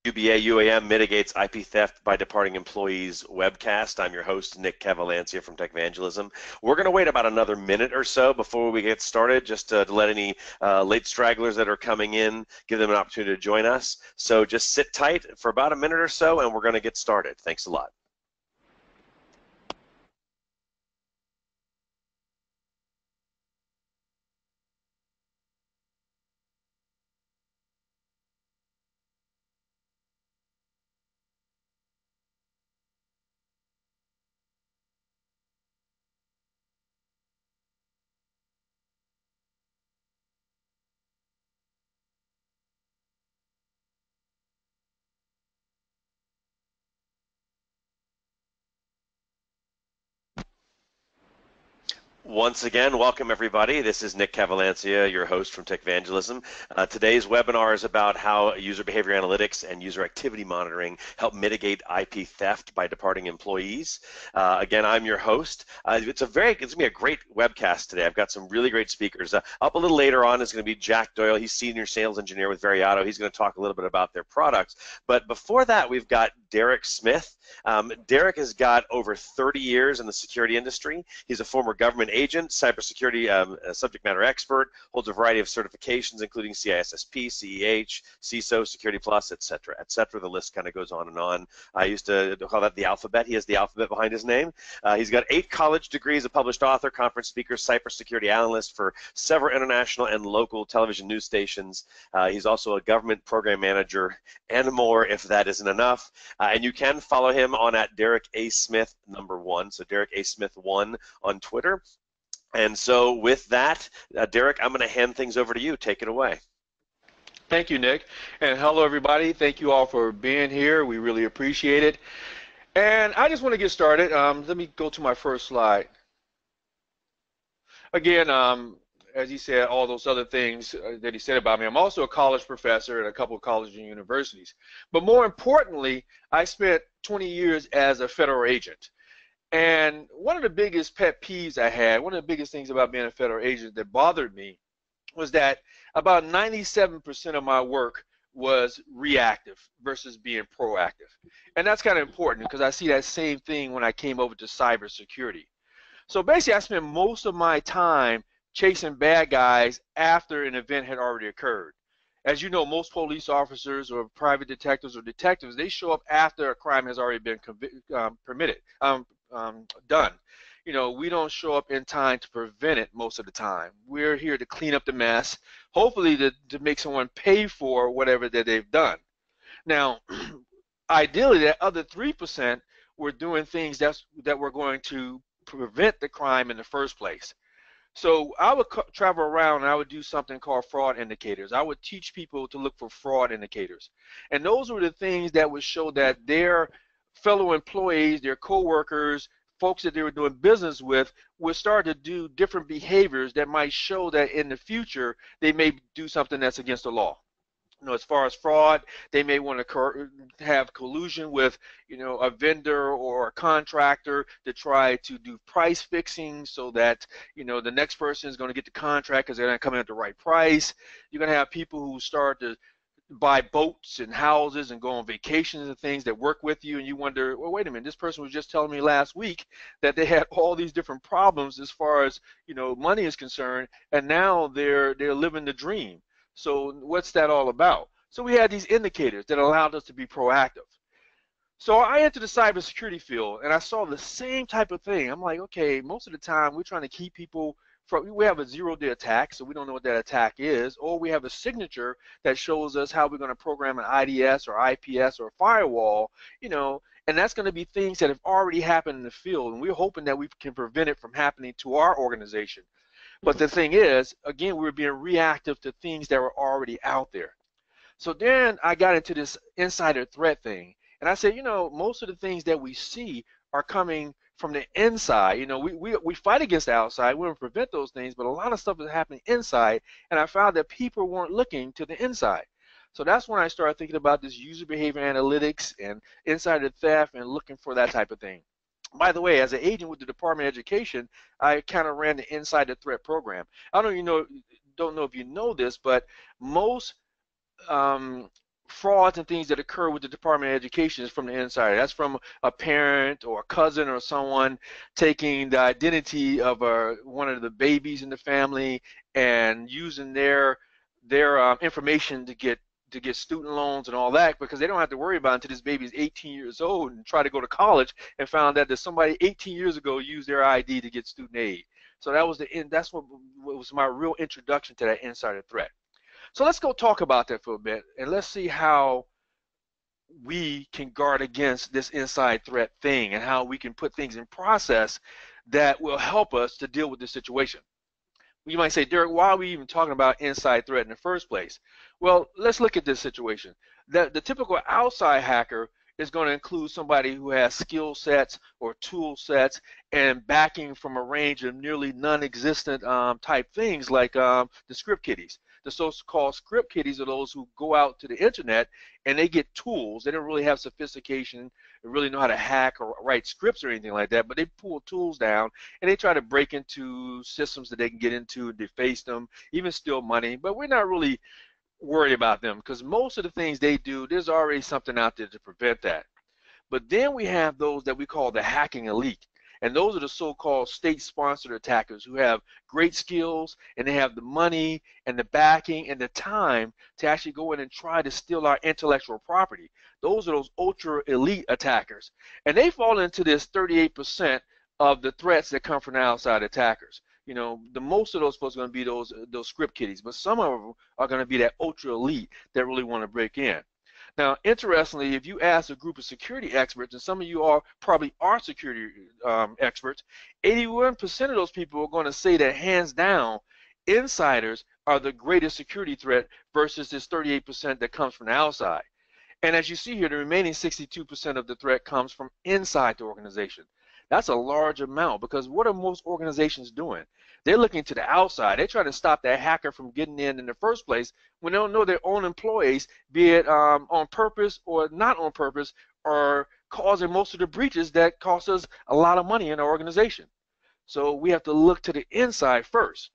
UBA UAM mitigates IP theft by departing employees webcast. I'm your host, Nick Cavalancia from Techvangelism. We're going to wait about another minute or so before we get started, just to let any late stragglers that are coming in, give them an opportunity to join us. So just sit tight for about a minute or so, and we're going to get started. Thanks a lot. Once again, welcome everybody. This is Nick Cavalancia, your host from Techvangelism. Today's webinar is about how user behavior analytics and user activity monitoring help mitigate IP theft by departing employees. Again, I'm your host. It's going to be a great webcast today. I've got some really great speakers. Up a little later on is going to be Jack Doyle. He's senior sales engineer with Veriato. He's going to talk a little bit about their products. But before that, we've got Derek Smith. Derek has got over 30 years in the security industry. He's a former government agent, cybersecurity subject matter expert, holds a variety of certifications, including CISSP, CEH, CISO, Security Plus, et cetera, et cetera. The list kind of goes on and on. I used to call that the alphabet. He has the alphabet behind his name. He's got 8 college degrees, a published author, conference speaker, cybersecurity analyst for several international and local television news stations. He's also a government program manager and more, if that isn't enough. And you can follow him on at Derek A. Smith #1, so Derek A. Smith 1 on Twitter. And so with that, Derek, I'm going to hand things over to you. Take it away. Thank you, Nick. And hello, everybody. Thank you all for being here. We really appreciate it. And I just want to get started. Let me go to my first slide. Again, as he said, all those other things that he said about me. I'm also a college professor at a couple of colleges and universities. But more importantly, I spent 20 years as a federal agent. And one of the biggest pet peeves I had, one of the biggest things about being a federal agent that bothered me was that about 97% of my work was reactive versus being proactive. And that's kind of important because I see that same thing when I came over to cybersecurity. So basically, I spent most of my time chasing bad guys after an event had already occurred. As you know, most police officers or private detectives or detectives, they show up after a crime has already been done. You know, we don't show up in time to prevent it most of the time. We're here to clean up the mess, hopefully to make someone pay for whatever that they've done. Now, ideally, that other 3% were doing things that were going to prevent the crime in the first place. So I would travel around and I would do something called fraud indicators. I would teach people to look for fraud indicators. And those were the things that would show that their fellow employees, their co-workers, folks that they were doing business with would start to do different behaviors that might show that in the future they may do something that's against the law. You know, as far as fraud, they may want to have collusion with, you know, a vendor or a contractor to try to do price fixing so that, you know, the next person is going to get the contract because they're not coming at the right price. You're going to have people who start to buy boats and houses and go on vacations and things that work with you, and you wonder, well, wait a minute, this person was just telling me last week that they had all these different problems as far as, you know, money is concerned, and now they're living the dream. So what's that all about? So we had these indicators that allowed us to be proactive. So I entered the cybersecurity field and I saw the same type of thing. I'm like, okay, most of the time we're trying to keep people from, we have a zero-day attack, so we don't know what that attack is, or we have a signature that shows us how we're going to program an IDS or IPS or a firewall, you know, and that's going to be things that have already happened in the field, and we're hoping that we can prevent it from happening to our organization. But the thing is, again, we're being reactive to things that were already out there. So then I got into this insider threat thing, and I said, you know, most of the things that we see are coming from the inside. You know, we fight against the outside, we want to prevent those things, but a lot of stuff is happening inside, and I found that people weren't looking to the inside. So that's when I started thinking about this user behavior analytics and insider theft and looking for that type of thing. By the way, as an agent with the Department of Education, I kind of ran the Insider Threat program. I don't know if you know this, but most frauds and things that occur with the Department of Education is from the insider. That's from a parent or a cousin or someone taking the identity of one of the babies in the family and using their information to get student loans and all that, because they don't have to worry about it until this baby is 18 years old and try to go to college and found out that somebody 18 years ago used their ID to get student aid. So that's what was my real introduction to that insider threat. So let's go talk about that for a bit, and let's see how we can guard against this inside threat thing and how we can put things in process that will help us to deal with this situation. You might say, Derek, why are we even talking about inside threat in the first place? Well, let's look at this situation. The typical outside hacker is going to include somebody who has skill sets or tool sets and backing from a range of nearly non-existent type things like the script kiddies. The so-called script kiddies are those who go out to the internet and they get tools. They don't really have sophistication, they really know how to hack or write scripts or anything like that, but they pull tools down and they try to break into systems that they can get into, deface them, even steal money. But we're not really worried about them because most of the things they do, there's already something out there to prevent that. But then we have those that we call the hacking elite. And those are the so-called state-sponsored attackers who have great skills and they have the money and the backing and the time to actually go in and try to steal our intellectual property. Those are those ultra-elite attackers. And they fall into this 38% of the threats that come from the outside attackers. You know, the most of those folks are going to be those script kiddies, but some of them are going to be that ultra-elite that really want to break in. Now, interestingly, if you ask a group of security experts, and some of you probably are security experts, 81% of those people are going to say that hands down, insiders are the greatest security threat versus this 38% that comes from the outside. And as you see here, the remaining 62% of the threat comes from inside the organization. That's a large amount because what are most organizations doing? They're looking to the outside. They're trying to stop that hacker from getting in the first place when they don't know their own employees, be it on purpose or not on purpose, are causing most of the breaches that cost us a lot of money in our organization. So we have to look to the inside first.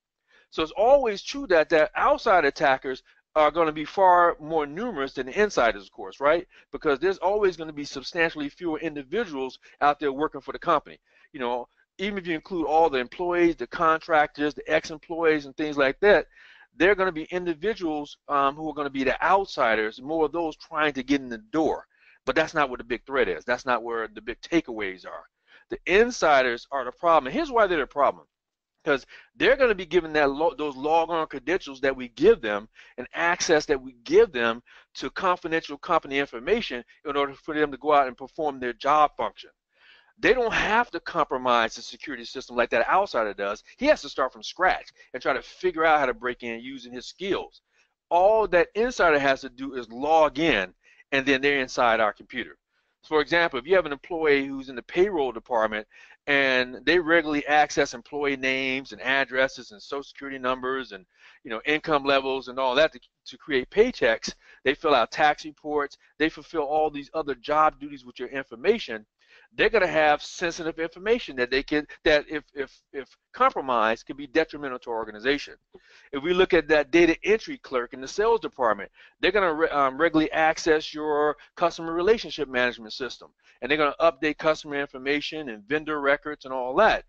So it's always true that outside attackers are going to be far more numerous than the insiders, of course, right? Because there's always going to be substantially fewer individuals out there working for the company. You know, even if you include all the employees, the contractors, the ex-employees, and things like that, there are going to be individuals who are going to be the outsiders, more of those trying to get in the door. But that's not what the big threat is. That's not where the big takeaways are. The insiders are the problem. And here's why they're the problem. Because they're going to be given those log-on credentials that we give them and access that we give them to confidential company information in order for them to go out and perform their job function. They don't have to compromise the security system like that outsider does. He has to start from scratch and try to figure out how to break in using his skills. All that insider has to do is log in, and then they're inside our computer. For example, if you have an employee who's in the payroll department and they regularly access employee names and addresses and social security numbers and income levels and all that to create paychecks, they fill out tax reports, they fulfill all these other job duties with your information, they're going to have sensitive information that if compromised could be detrimental to our organization. If we look at that data entry clerk in the sales department, they're going to regularly access your customer relationship management system, and they're going to update customer information and vendor records and all that.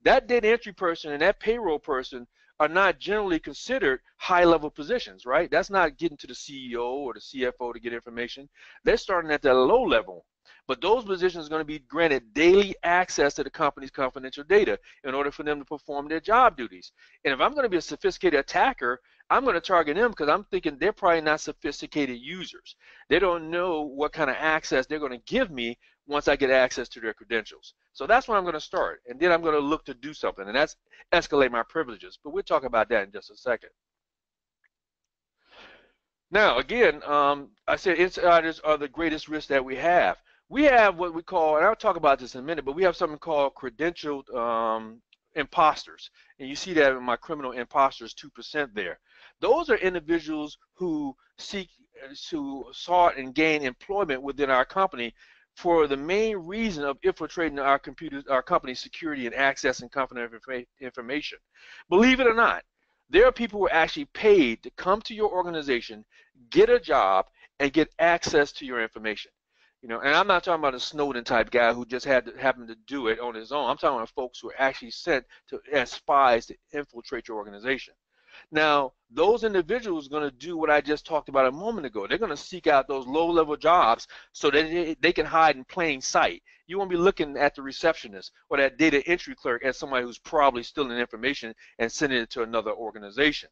That data entry person and that payroll person are not generally considered high-level positions, right? That's not getting to the CEO or the CFO to get information. They're starting at the low level. But those positions are going to be granted daily access to the company's confidential data in order for them to perform their job duties. And if I'm going to be a sophisticated attacker, I'm going to target them because I'm thinking they're probably not sophisticated users. They don't know what kind of access they're going to give me once I get access to their credentials. So that's where I'm going to start. And then I'm going to look to do something, and that's escalate my privileges. But we'll talk about that in just a second. Now, again, I said insiders are the greatest risk that we have. We have what we call, and I'll talk about this in a minute, but we have something called credentialed imposters. And you see that in my criminal imposters 2% there. Those are individuals who sought and gained employment within our company for the main reason of infiltrating our company's security and accessing confidential information. Believe it or not, there are people who are actually paid to come to your organization, get a job, and get access to your information. You know, and I'm not talking about a Snowden type guy who just happened to do it on his own. I'm talking about folks who are actually sent to as spies to infiltrate your organization. Now, those individuals are going to do what I just talked about a moment ago. They're going to seek out those low-level jobs so that they can hide in plain sight. You won't be looking at the receptionist or that data entry clerk as somebody who's probably stealing information and sending it to another organization.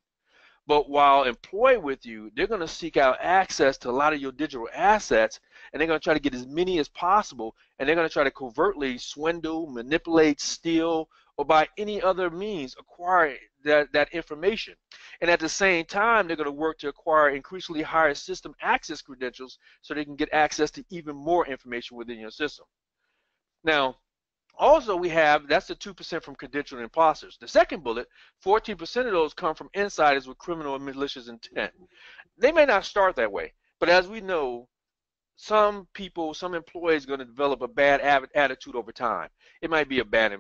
But while employed with you, they're going to seek out access to a lot of your digital assets, and they're going to try to get as many as possible, and they're going to try to covertly swindle, manipulate, steal, or by any other means acquire that information. And at the same time, they're going to work to acquire increasingly higher system access credentials so they can get access to even more information within your system. Now, also, we have, that's the 2% from credentialed imposters. The second bullet, 14% of those come from insiders with criminal and malicious intent. They may not start that way, but as we know, some people, some employees are going to develop a bad attitude over time. It might be a bad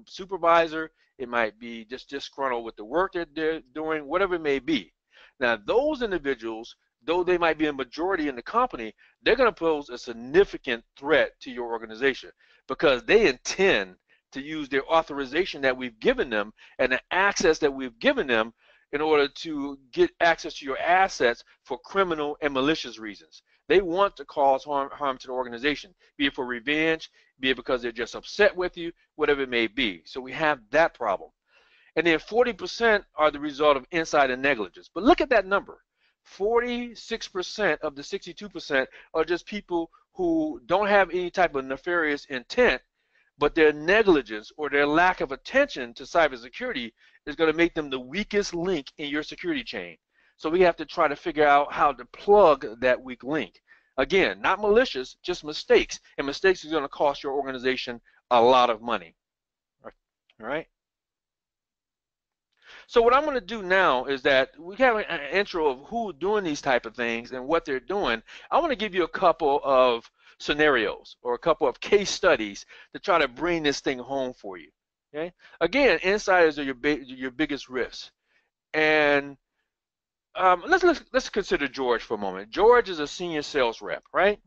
supervisor. It might be just disgruntled with the work that they're doing, whatever it may be. Now, those individuals, though they might be a majority in the company, they're going to pose a significant threat to your organization because they intend to use their authorization that we've given them and the access that we've given them in order to get access to your assets for criminal and malicious reasons. They want to cause harm to the organization, be it for revenge, be it because they're just upset with you, whatever it may be. So we have that problem. And then 40% are the result of insider negligence. But look at that number. 46% of the 62% are just people who don't have any type of nefarious intent, but their negligence or their lack of attention to cybersecurity is going to make them the weakest link in your security chain. So we have to try to figure out how to plug that weak link. Again, not malicious, just mistakes. And mistakes is going to cost your organization a lot of money. All right? So what I'm going to do now is that we have an intro of who's doing these type of things and what they're doing. I want to give you a couple of scenarios or a couple of case studies to try to bring this thing home for you. Okay? Again, insiders are your biggest risk. And let's consider George for a moment. George is a senior sales rep, right?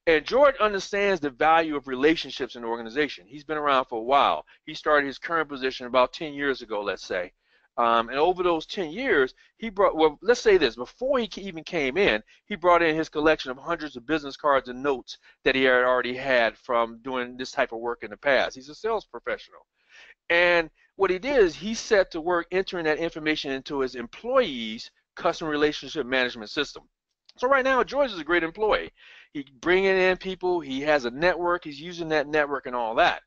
And George understands the value of relationships in the organization. He's been around for a while. He started his current position about 10 years ago, let's say. And over those 10 years, he brought, well, let's say this, before he even came in, he brought in his collection of hundreds of business cards and notes that he had already had from doing this type of work in the past. He's a sales professional. And what he did is he set to work entering that information into his employees' customer relationship management system. So right now, George is a great employee. He's bringing in people. He has a network. He's using that network and all that.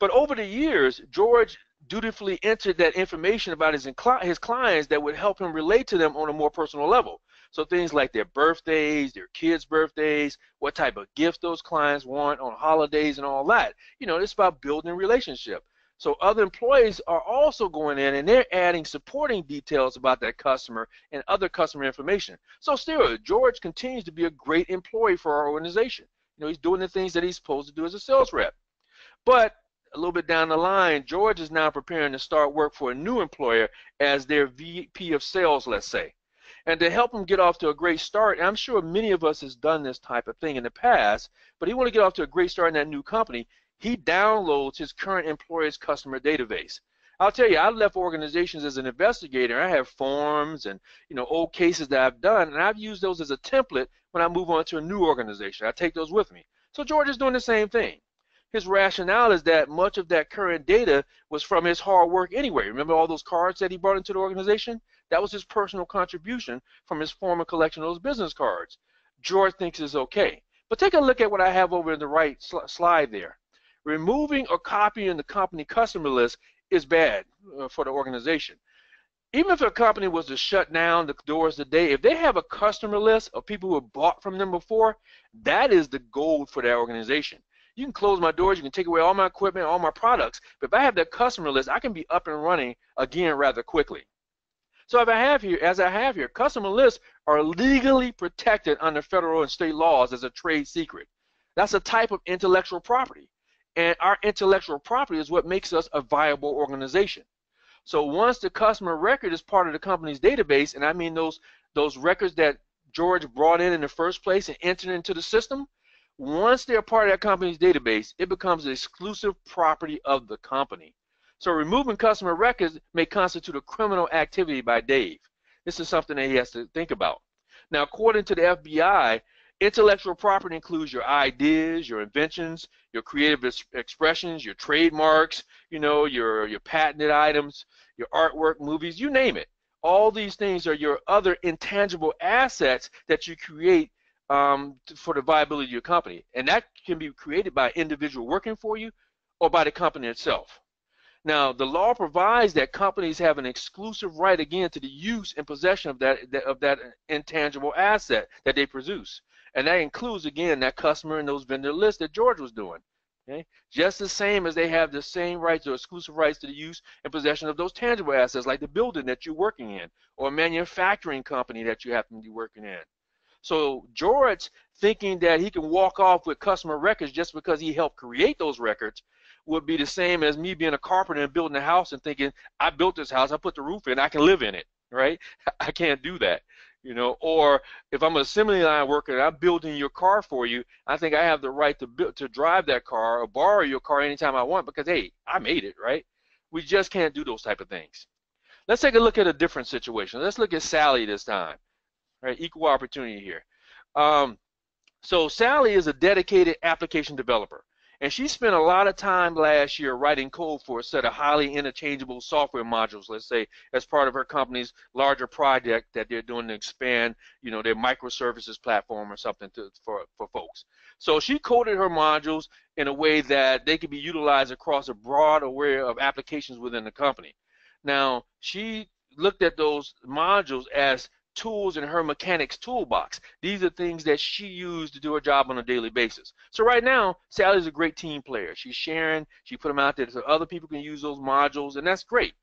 But over the years, George dutifully entered that information about his clients that would help him relate to them on a more personal level. So things like their birthdays, their kids' birthdays, what type of gift those clients want on holidays and all that. You know, it's about building a relationship. So other employees are also going in and they're adding supporting details about that customer and other customer information. So still, George continues to be a great employee for our organization. You know, he's doing the things that he's supposed to do as a sales rep. But a little bit down the line, George is now preparing to start work for a new employer as their VP of sales, let's say. And to help him get off to a great start, and I'm sure many of us has done this type of thing in the past, but he want to get off to a great start in that new company, he downloads his current employer's customer database. I'll tell you, I left organizations as an investigator. I have forms and, you know, old cases that I've done, and I've used those as a template when I move on to a new organization. I take those with me. So George is doing the same thing. His rationale is that much of that current data was from his hard work anyway. Remember all those cards that he brought into the organization? That was his personal contribution from his former collection of those business cards. George thinks it's okay. But take a look at what I have over in the right slide there. Removing or copying the company customer list is bad for the organization. Even if a company was to shut down the doors today, if they have a customer list of people who have bought from them before, that is the gold for that organization. You can close my doors, you can take away all my equipment, all my products, but if I have that customer list, I can be up and running again rather quickly. So if I have here, as I have here, customer lists are legally protected under federal and state laws as a trade secret. That's a type of intellectual property. And our intellectual property is what makes us a viable organization. So once the customer record is part of the company's database, and I mean those records that George brought in the first place and entered into the system, once they're part of that company's database, it becomes the exclusive property of the company. So removing customer records may constitute a criminal activity by Dave. This is something that he has to think about. Now, according to the FBI, intellectual property includes your ideas, your inventions, your creative expressions, your trademarks, your patented items, your artwork, movies, you name it. All these things are your other intangible assets that you create for the viability of your company. And that can be created by an individual working for you or by the company itself. Now, the law provides that companies have an exclusive right, again, to the use and possession of that intangible asset that they produce. And that includes, again, that customer and those vendor lists that George was doing. Okay? Just the same as they have the same rights or exclusive rights to the use and possession of those tangible assets, like the building that you're working in or a manufacturing company that you happen to be working in. So George thinking that he can walk off with customer records just because he helped create those records would be the same as me being a carpenter and building a house and thinking, I built this house, I put the roof in, I can live in it, right? I can't do that, Or if I'm an assembly line worker and I'm building your car for you, I think I have the right to drive that car or borrow your car anytime I want because, hey, I made it, right? We just can't do those type of things. Let's take a look at a different situation. Let's look at Sally this time, right? Equal opportunity here. So Sally is a dedicated application developer. And she spent a lot of time last year writing code for a set of highly interchangeable software modules, let's say, as part of her company's larger project that they're doing to expand, their microservices platform or something for folks. So she coded her modules in a way that they could be utilized across a broad array of applications within the company. Now, she looked at those modules as tools in her mechanics toolbox. These are things that she used to do her job on a daily basis. So right now, Sally's a great team player. She's sharing, she put them out there so other people can use those modules, and that's great.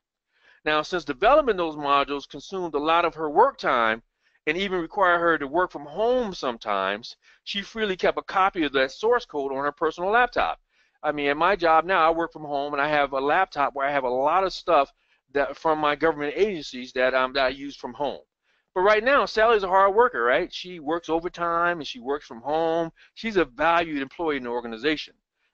Now, since developing those modules consumed a lot of her work time and even required her to work from home sometimes, she freely kept a copy of that source code on her personal laptop. I mean, at my job now, I work from home, and I have a laptop where I have a lot of stuff that from my government agencies that I use from home. But right now, Sally's a hard worker, right? She works overtime and she works from home. She's a valued employee in the organization.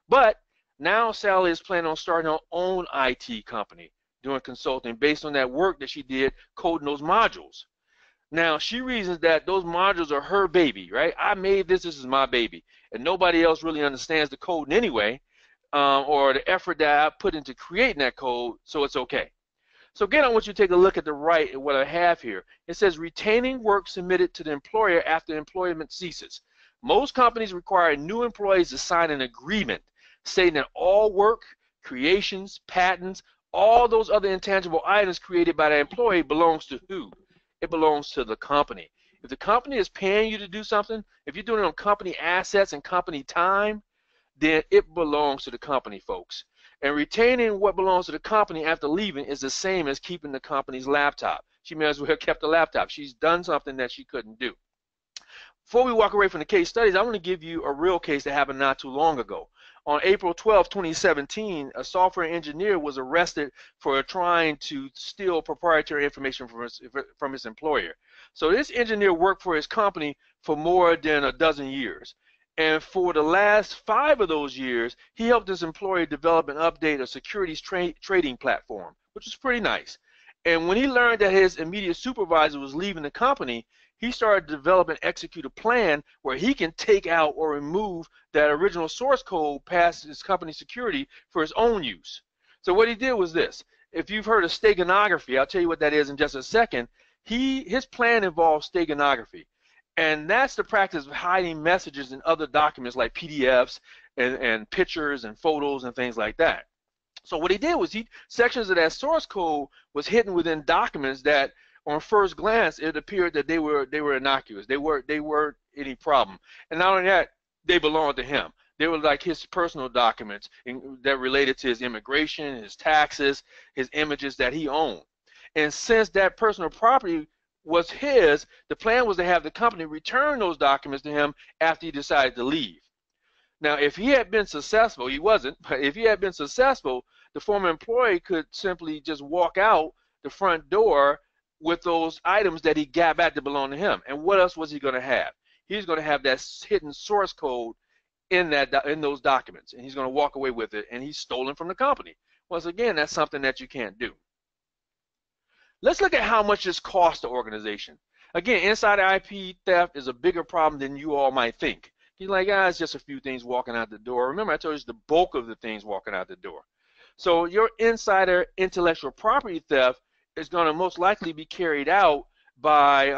But now Sally is planning on starting her own IT company, doing consulting based on that work that she did coding those modules. Now, she reasons that those modules are her baby, right? I made this is my baby. And nobody else really understands the code in any way or the effort that I put into creating that code, so it's okay. So again, I want you to take a look at the right at what I have here. It says retaining work submitted to the employer after employment ceases. Most companies require new employees to sign an agreement stating that all work, creations, patents, all those other intangible items created by the employee belongs to who? It belongs to the company. If the company is paying you to do something, if you're doing it on company assets and company time, then it belongs to the company, folks. And retaining what belongs to the company after leaving is the same as keeping the company's laptop. She may as well have kept the laptop. She's done something that she couldn't do. Before we walk away from the case studies, I want to give you a real case that happened not too long ago. On April 12, 2017, a software engineer was arrested for trying to steal proprietary information from his employer. So this engineer worked for his company for more than a dozen years. And for the last 5 of those years, he helped his employer develop and update a securities trading platform, which was pretty nice. And when he learned that his immediate supervisor was leaving the company, he started to develop and execute a plan where he can take out or remove that original source code past his company security for his own use. So what he did was this. If you've heard of steganography, I'll tell you what that is in just a second. His plan involves steganography. And that's the practice of hiding messages in other documents like PDFs and pictures and photos and things like that. So what he did was sections of that source code was hidden within documents that on first glance it appeared that they were innocuous. They weren't any problem. And not only that, they belonged to him. They were like his personal documents that related to his immigration, his taxes, his images that he owned. And since that personal property was his, the plan was to have the company return those documents to him after he decided to leave. Now, if he had been successful, he wasn't, but if he had been successful, the former employee could simply just walk out the front door with those items that he got back that belong to him. And what else was he going to have? He's going to have that hidden source code in those documents, and he's going to walk away with it, and he's stolen from the company. Once again, that's something that you can't do. Let's look at how much this costs the organization. Again, insider IP theft is a bigger problem than you all might think. You're like, it's just a few things walking out the door. Remember, I told you it's the bulk of the things walking out the door. So your insider intellectual property theft is going to most likely be carried out by,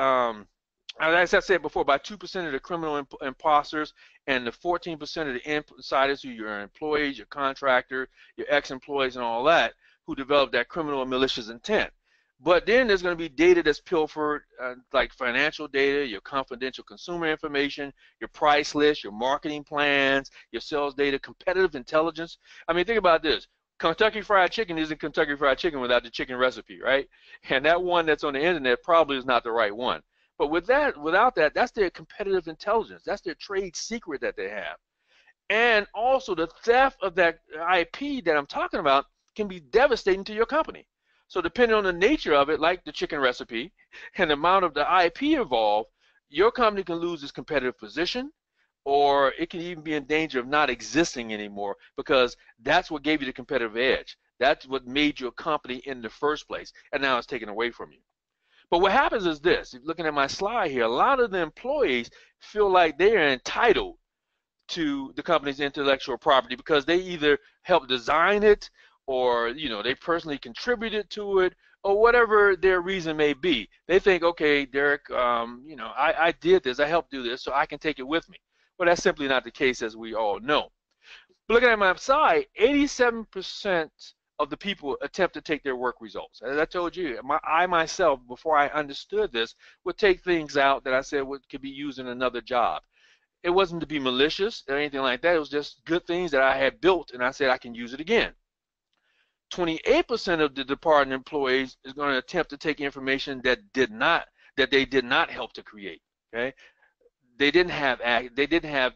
as I said before, by 2% of the criminal imposters and the 14% of the insiders, who your employees, your contractor, your ex-employees, and all that, who develop that criminal and malicious intent. But then there's going to be data that's pilfered, like financial data, your confidential consumer information, your price list, your marketing plans, your sales data, competitive intelligence. I mean, think about this. Kentucky Fried Chicken isn't Kentucky Fried Chicken without the chicken recipe, right? And that one that's on the internet probably is not the right one. But without that, that's their competitive intelligence. That's their trade secret that they have. And also the theft of that IP that I'm talking about can be devastating to your company. So depending on the nature of it, like the chicken recipe and the amount of the IP involved, your company can lose its competitive position, or it can even be in danger of not existing anymore, because that's what gave you the competitive edge. That's what made you a company in the first place, and now it's taken away from you. But what happens is this. Looking at my slide here, a lot of the employees feel like they're entitled to the company's intellectual property because they either helped design it, or they personally contributed to it, or whatever their reason may be. They think, okay, Derek, I did this, I helped do this, so I can take it with me. Well, that's simply not the case, as we all know. But looking at my side, 87% of the people attempt to take their work results. As I told you, I myself, before I understood this, would take things out that I said could be used in another job. It wasn't to be malicious or anything like that. It was just good things that I had built, and I said I can use it again. 28% of the department employees is going to attempt to take information that they did not help to create. Okay, they didn't have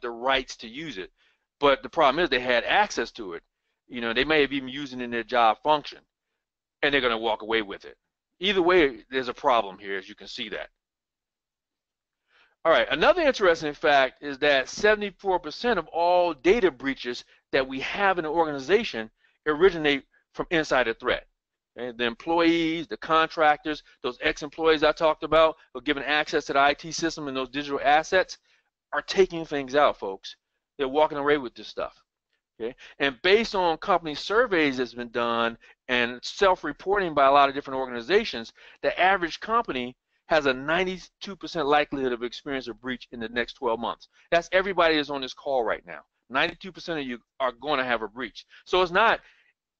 the rights to use it, but the problem is they had access to it. They may have even used it in their job function, and they're going to walk away with it. Either way, there's a problem here, as you can see that. All right, another interesting fact is that 74% of all data breaches that we have in an organization originate from insider threat. Okay? The employees, the contractors, those ex-employees I talked about who are given access to the IT system and those digital assets are taking things out, folks. They're walking away with this stuff. Okay? And based on company surveys that's been done and self-reporting by a lot of different organizations, the average company has a 92% likelihood of experiencing a breach in the next 12 months. That's everybody that's on this call right now. 92% of you are going to have a breach. So it's not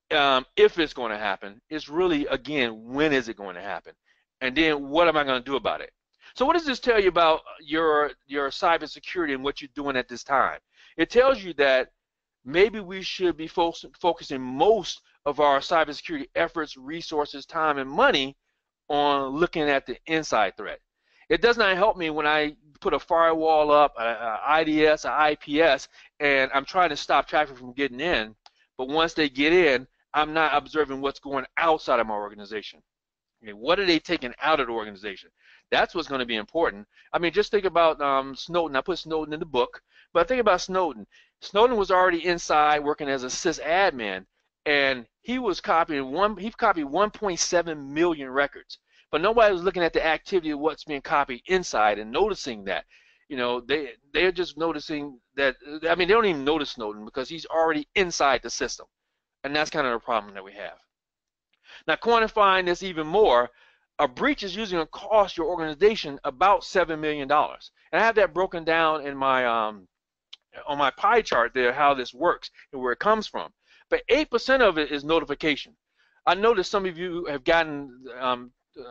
if it's going to happen, it's really, again, when is it going to happen? And then what am I going to do about it? So what does this tell you about your cybersecurity and what you're doing at this time? It tells you that maybe we should be focusing most of our cybersecurity efforts, resources, time, and money on looking at the inside threat. It does not help me when I put a firewall up, a IDS, a IPS, and I'm trying to stop traffic from getting in, but once they get in, I'm not observing what's going outside of my organization. Okay, what are they taking out of the organization? That's what's going to be important. I mean, just think about Snowden. I put Snowden in the book, but think about Snowden. Snowden was already inside working as a sysadmin, and he was copying he copied 1.7 million records. But nobody was looking at the activity of what's being copied inside and noticing that. They're just noticing that. I mean, they don't even notice Snowden because he's already inside the system. And that's kind of the problem that we have. Now, quantifying this even more, a breach is usually going to cost your organization about $7 million. And I have that broken down in my on my pie chart there, how this works and where it comes from. But 8% of it is notification. I noticed some of you have gotten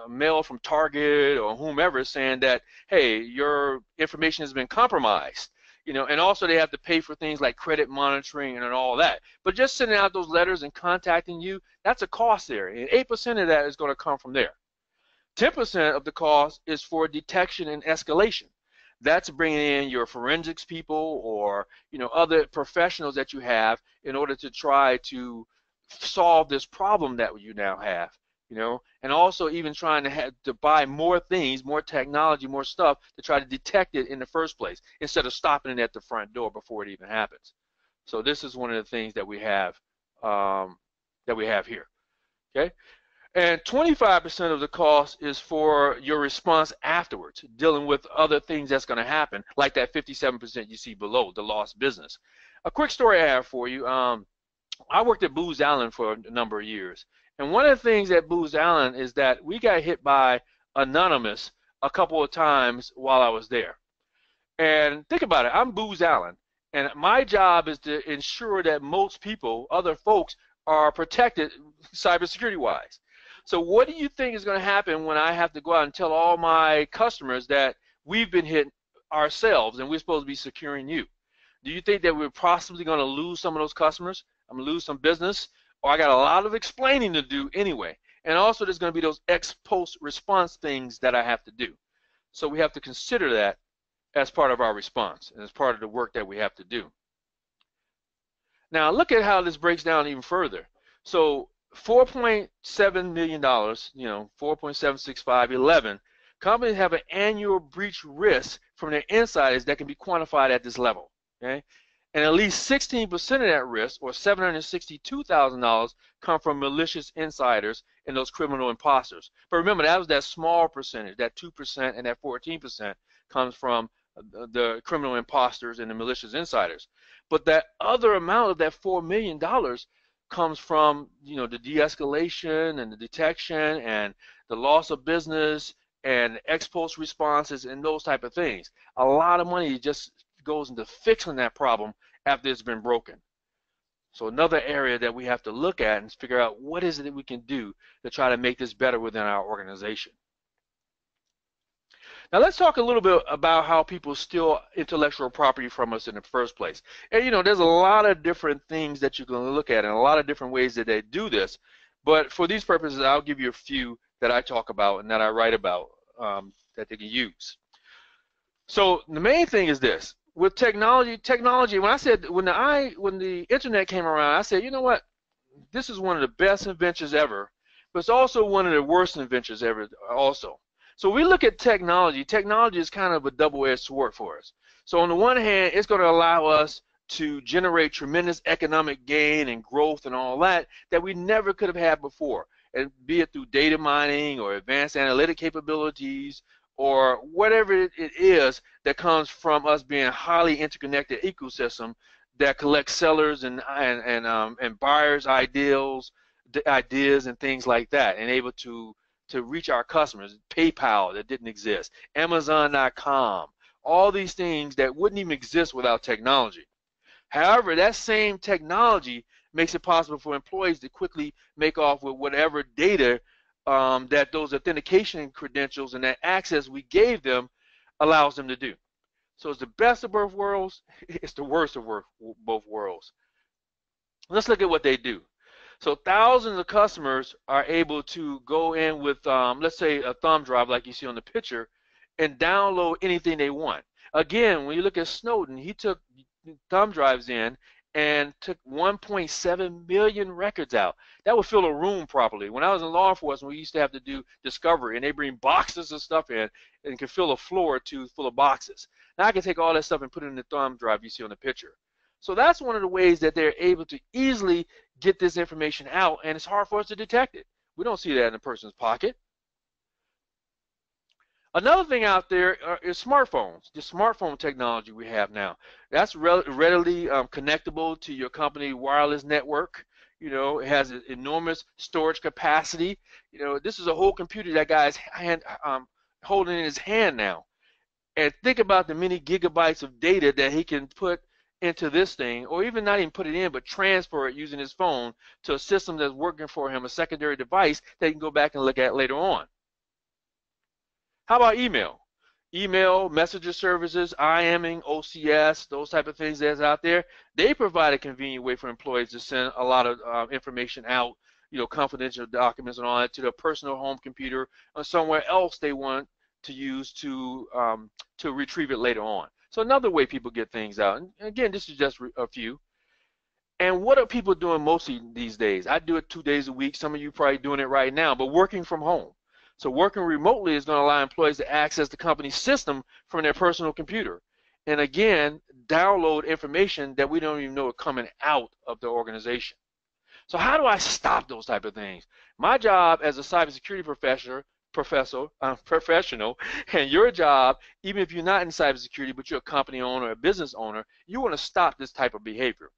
mail from Target or whomever saying that, hey, your information has been compromised. And also they have to pay for things like credit monitoring and all that. But just sending out those letters and contacting you, that's a cost there. And 8% of that is going to come from there. 10% of the cost is for detection and escalation. That's bringing in your forensics people or other professionals that you have in order to try to solve this problem that you now have. and also even trying to buy more things, more technology, more stuff to try to detect it in the first place instead of stopping it at the front door before it even happens. So this is one of the things that we have here. Okay, and 25% of the cost is for your response afterwards, dealing with other things that's going to happen, like that 57% you see below, the lost business. A quick story I have for you. I worked at Booz Allen for a number of years, and one of the things at Booz Allen is that we got hit by Anonymous a couple of times while I was there. And think about it, I'm Booz Allen, and my job is to ensure that most people, other folks, are protected cybersecurity-wise. So what do you think is going to happen when I have to go out and tell all my customers that we've been hit ourselves and we're supposed to be securing you? Do you think that we're possibly going to lose some of those customers? I'm going to lose some business? Or I got a lot of explaining to do anyway. And also there's going to be those ex-post response things that I have to do. So we have to consider that as part of our response and as part of the work that we have to do. Now look at how this breaks down even further. So $4.7 million, 4.765, 11, companies have an annual breach risk from their insiders that can be quantified at this level. Okay? And at least 16% of that risk, or $762,000, come from malicious insiders and those criminal imposters. But remember, that was that small percentage, that 2% and that 14% comes from the criminal imposters and the malicious insiders. But that other amount of that $4 million comes from, the de-escalation and the detection and the loss of business and ex-post responses and those type of things. A lot of money just goes into fixing that problem after it's been broken. So another area that we have to look at and figure out what is it that we can do to try to make this better within our organization. Now let's talk a little bit about how people steal intellectual property from us in the first place. And there's a lot of different things that you can look at and a lot of different ways that they do this. But for these purposes, I'll give you a few that I talk about and that I write about that they can use. So the main thing is this. With technology, when the internet came around, I said, you know what? This is one of the best inventions ever, but it's also one of the worst inventions ever also. So we look at technology. Technology is kind of a double-edged sword for us. So on the one hand, it's going to allow us to generate tremendous economic gain and growth and all that we never could have had before, and be it through data mining or advanced analytic capabilities or whatever it is that comes from us being a highly interconnected ecosystem that collects sellers and buyers' ideas and things like that, and able to reach our customers. PayPal, that didn't exist, Amazon.com, all these things that wouldn't even exist without technology. However, that same technology makes it possible for employees to quickly make off with whatever data that those authentication credentials and that access we gave them allows them to do. So it's the best of both worlds, it's the worst of both worlds. Let's look at what they do. So thousands of customers are able to go in with, let's say, a thumb drive like you see on the picture, and download anything they want. Again, when you look at Snowden, he took thumb drives in and took 1.7 million records out. That would fill a room properly. When I was in law enforcement, we used to have to do discovery, and they bring boxes of stuff in and could fill a floor or two full of boxes. Now I can take all that stuff and put it in the thumb drive you see on the picture. So that's one of the ways that they're able to easily get this information out, and it's hard for us to detect it. We don't see that in a person's pocket. Another thing out there is smartphones, the smartphone technology we have now. That's readily connectable to your company wireless network. It has an enormous storage capacity. This is a whole computer that guy's holding in his hand now. And think about the many gigabytes of data that he can put into this thing, or even not even put it in, but transfer it using his phone to a system that's working for him, a secondary device that he can go back and look at later on. How about email? Email, messenger services, IMing, OCS, those type of things that's out there, they provide a convenient way for employees to send a lot of information out, confidential documents and all that, to their personal home computer or somewhere else they want to use to retrieve it later on. So another way people get things out, and again, this is just a few. And what are people doing mostly these days? I do it 2 days a week. Some of you probably doing it right now, but working from home. So working remotely is going to allow employees to access the company's system from their personal computer. And again, download information that we don't even know are coming out of the organization. So how do I stop those type of things? My job as a cybersecurity professional, and your job, even if you're not in cybersecurity, but you're a company owner, a business owner, you want to stop this type of behavior.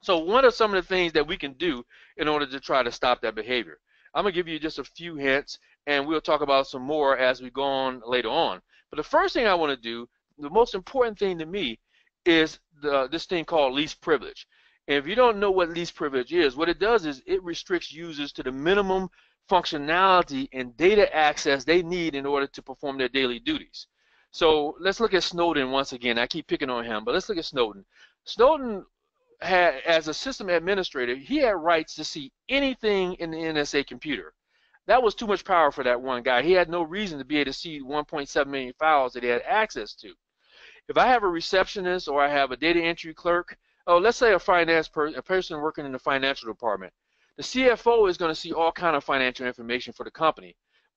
So what are some of the things that we can do in order to try to stop that behavior? I'm going to give you just a few hints, and we'll talk about some more as we go on later on. But the first thing I want to do, the most important thing to me, is this thing called least privilege. And if you don't know what least privilege is, what it does is it restricts users to the minimum functionality and data access they need in order to perform their daily duties. So let's look at Snowden once again. I keep picking on him, but let's look at Snowden. Snowden had, as a system administrator, he had rights to see anything in the NSA computer. That was too much power for that one guy. He had no reason to be able to see 1.7 million files that he had access to. If I have a receptionist or I have a data entry clerk, let's say a person working in the financial department, the CFO is going to see all kind of financial information for the company,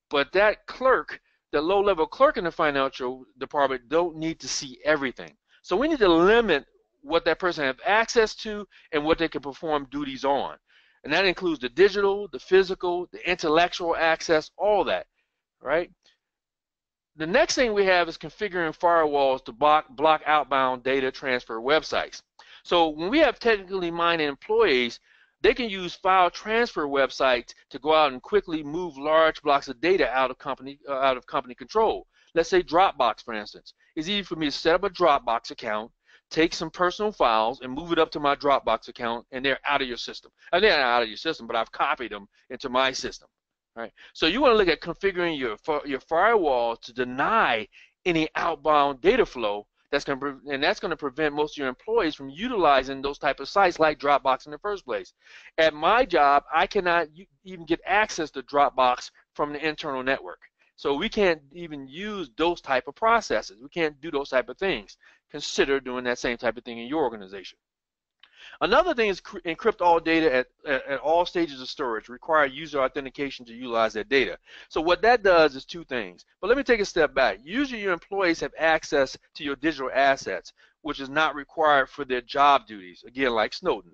but that clerk, the low-level clerk in the financial department, don't need to see everything. So we need to limit what that person have access to and what they can perform duties on. And that includes the digital, the physical, the intellectual access, all that, right? The next thing we have is configuring firewalls to block outbound data transfer websites. So when we have technically minded employees, they can use file transfer websites to go out and quickly move large blocks of data out of company control. Let's say Dropbox, for instance. It's easy for me to set up a Dropbox account, take some personal files and move it up to my Dropbox account, and they're out of your system. They're not out of your system, but I've copied them into my system. Right? So you want to look at configuring your firewall to deny any outbound data flow that's going to prevent most of your employees from utilizing those type of sites like Dropbox in the first place. At my job, I cannot even get access to Dropbox from the internal network. So we can't even use those type of processes. We can't do those type of things. Consider doing that same type of thing in your organization. Another thing is encrypt all data at all stages of storage. Require user authentication to utilize that data. So what that does is two things. But let me take a step back. Usually your employees have access to your digital assets, which is not required for their job duties, again, like Snowden.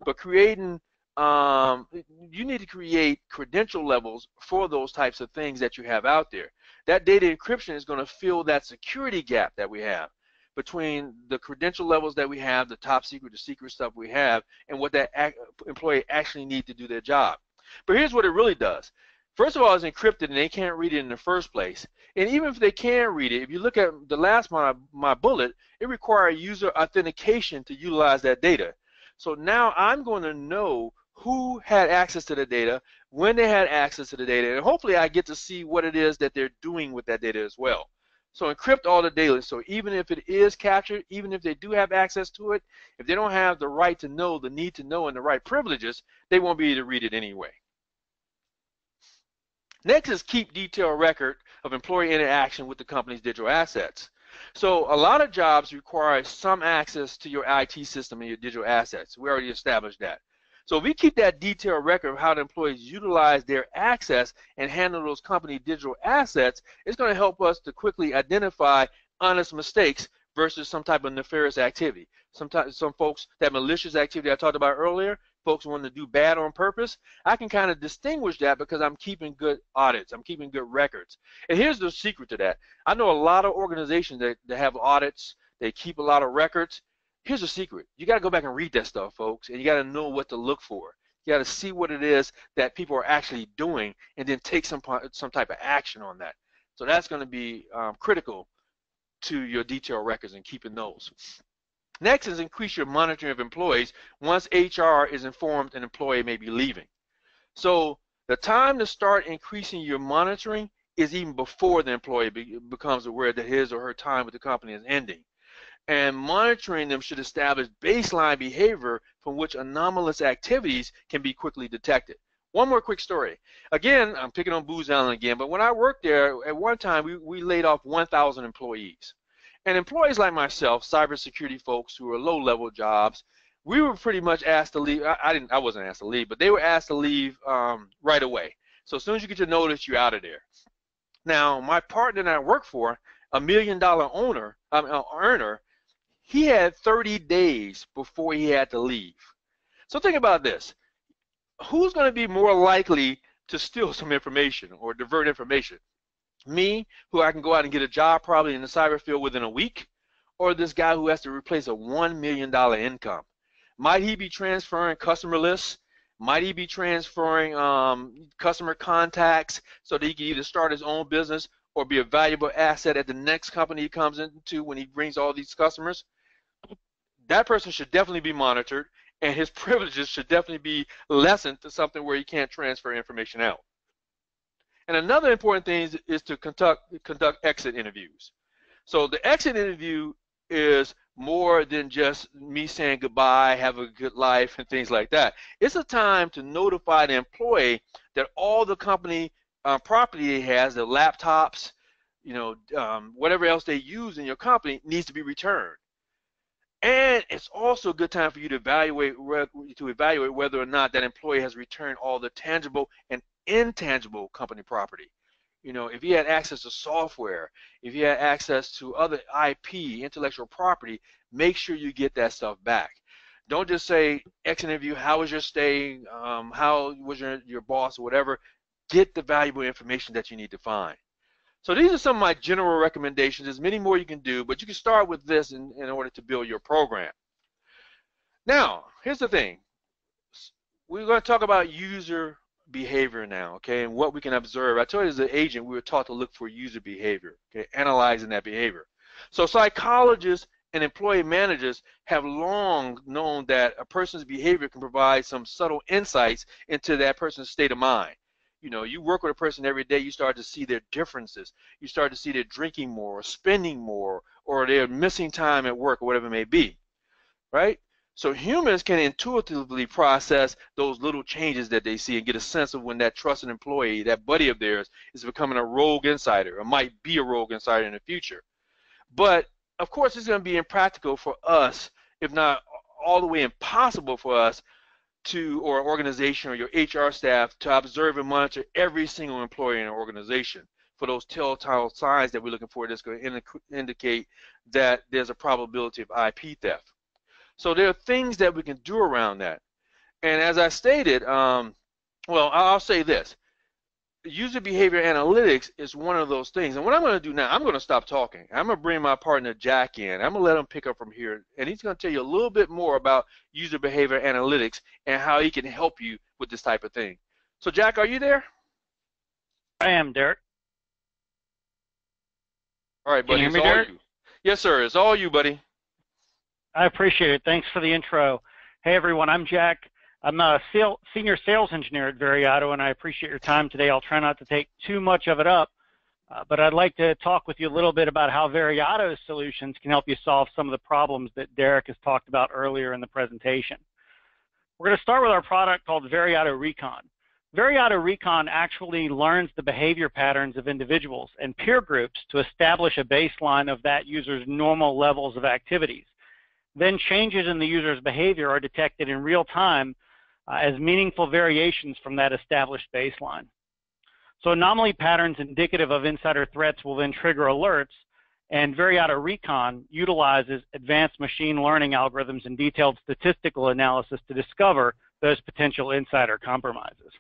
But creating you need to create credential levels for those types of things that you have out there. That data encryption is going to fill that security gap that we have between the credential levels that we have, the top secret, the secret stuff we have, and what that employee actually need to do their job. But here's what it really does. First of all, it's encrypted and they can't read it in the first place. And even if they can read it, if you look at the last my bullet, it requires user authentication to utilize that data. So now I'm going to know who had access to the data, when they had access to the data, and hopefully I get to see what it is that they're doing with that data as well. So encrypt all the data. So even if it is captured, even if they do have access to it, if they don't have the right to know, the need to know, and the right privileges, they won't be able to read it anyway. Next is keep detailed record of employee interaction with the company's digital assets. So a lot of jobs require some access to your IT system and your digital assets. We already established that. So if we keep that detailed record of how the employees utilize their access and handle those company digital assets, it's going to help us to quickly identify honest mistakes versus some type of nefarious activity. Sometimes some folks, that malicious activity I talked about earlier, folks want to do bad on purpose. I can kind of distinguish that because I'm keeping good audits. I'm keeping good records. And here's the secret to that. I know a lot of organizations that have audits. They keep a lot of records. Here's the secret. You got to go back and read that stuff, folks, and you got to know what to look for. You got to see what it is that people are actually doing and then take some type of action on that. So that's going to be critical to your detailed records and keeping those. Next is increase your monitoring of employees once HR is informed an employee may be leaving. So the time to start increasing your monitoring is even before the employee becomes aware that his or her time with the company is ending. And monitoring them should establish baseline behavior from which anomalous activities can be quickly detected. One more quick story. Again, I'm picking on Booz Allen again, but when I worked there, at one time we laid off 1,000 employees. And employees like myself, cybersecurity folks who are low-level jobs, we were pretty much asked to leave. I wasn't asked to leave, but they were asked to leave right away. So as soon as you get your notice, you're out of there. Now, my partner that I work for, $1 million earner, he had 30 days before he had to leave. So think about this. Who's going to be more likely to steal some information or divert information? Me, who I can go out and get a job probably in the cyber field within a week, or this guy who has to replace a $1 million income? Might he be transferring customer lists? Might he be transferring customer contacts so that he can either start his own business or be a valuable asset at the next company he comes into when he brings all these customers? That person should definitely be monitored, and his privileges should definitely be lessened to something where he can't transfer information out. And another important thing is to conduct exit interviews. So the exit interview is more than just me saying goodbye, have a good life, and things like that. It's a time to notify the employee that all the company property he has, the laptops, whatever else they use in your company, needs to be returned. And it's also a good time for you to evaluate whether or not that employee has returned all the tangible and intangible company property. If he had access to software, if he had access to other IP, intellectual property, make sure you get that stuff back. Don't just say, exit interview, how was your stay, how was your boss, or whatever. Get the valuable information that you need to find. So these are some of my general recommendations. There's many more you can do, but you can start with this in order to build your program. Now, here's the thing. We're going to talk about user behavior now, okay, and what we can observe. I told you as an agent, we were taught to look for user behavior, okay, analyzing that behavior. So psychologists and employee managers have long known that a person's behavior can provide some subtle insights into that person's state of mind. You work with a person every day, you start to see their differences. You start to see they're drinking more, or spending more, or they're missing time at work, or whatever it may be, right? So humans can intuitively process those little changes that they see and get a sense of when that trusted employee, that buddy of theirs, is becoming a rogue insider or might be a rogue insider in the future. But, of course, it's going to be impractical for us, if not all the way impossible for us, or an organization or your HR staff to observe and monitor every single employee in an organization for those telltale signs that we're looking for that's going to indicate that there's a probability of IP theft. So there are things that we can do around that. And as I stated, well, I'll say this. User behavior analytics is one of those things. And what I'm going to do now, I'm going to stop talking. I'm going to bring my partner Jack in. I'm going to let him pick up from here. And he's going to tell you a little bit more about user behavior analytics and how he can help you with this type of thing. So Jack, are you there? I am, Derek. All right, buddy. Can you hear me, Derek? You. Yes, sir. It's all you, buddy. I appreciate it. Thanks for the intro. Hey, everyone. I'm Jack. I'm a senior sales engineer at Veriato, and I appreciate your time today. I'll try not to take too much of it up, but I'd like to talk with you a little bit about how Veriato's solutions can help you solve some of the problems that Derek has talked about earlier in the presentation. We're going to start with our product called Veriato Recon. Veriato Recon actually learns the behavior patterns of individuals and peer groups to establish a baseline of that user's normal levels of activities. Then changes in the user's behavior are detected in real time as meaningful variations from that established baseline. So anomaly patterns indicative of insider threats will then trigger alerts, and Veriato Recon utilizes advanced machine learning algorithms and detailed statistical analysis to discover those potential insider compromises.